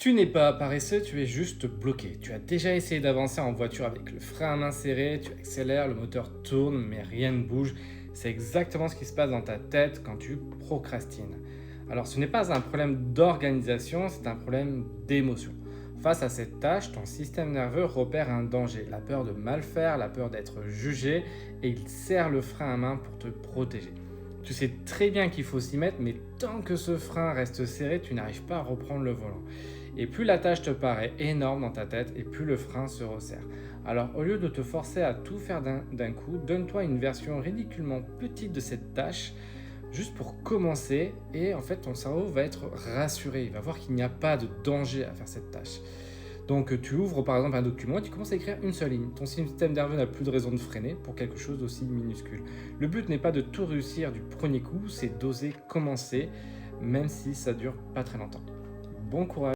Tu n'es pas paresseux, tu es juste bloqué. Tu as déjà essayé d'avancer en voiture avec le frein à main serré, tu accélères, le moteur tourne, mais rien ne bouge. C'est exactement ce qui se passe dans ta tête quand tu procrastines. Alors ce n'est pas un problème d'organisation, c'est un problème d'émotion. Face à cette tâche, ton système nerveux repère un danger, la peur de mal faire, la peur d'être jugé, et il serre le frein à main pour te protéger. Tu sais très bien qu'il faut s'y mettre, mais tant que ce frein reste serré, tu n'arrives pas à reprendre le volant. Et plus la tâche te paraît énorme dans ta tête, et plus le frein se resserre. Alors au lieu de te forcer à tout faire d'un coup, donne-toi une version ridiculement petite de cette tâche, juste pour commencer, et en fait ton cerveau va être rassuré, il va voir qu'il n'y a pas de danger à faire cette tâche. Donc tu ouvres par exemple un document et tu commences à écrire une seule ligne. Ton système nerveux n'a plus de raison de freiner pour quelque chose d'aussi minuscule. Le but n'est pas de tout réussir du premier coup, c'est d'oser commencer, même si ça dure pas très longtemps. Bon courage!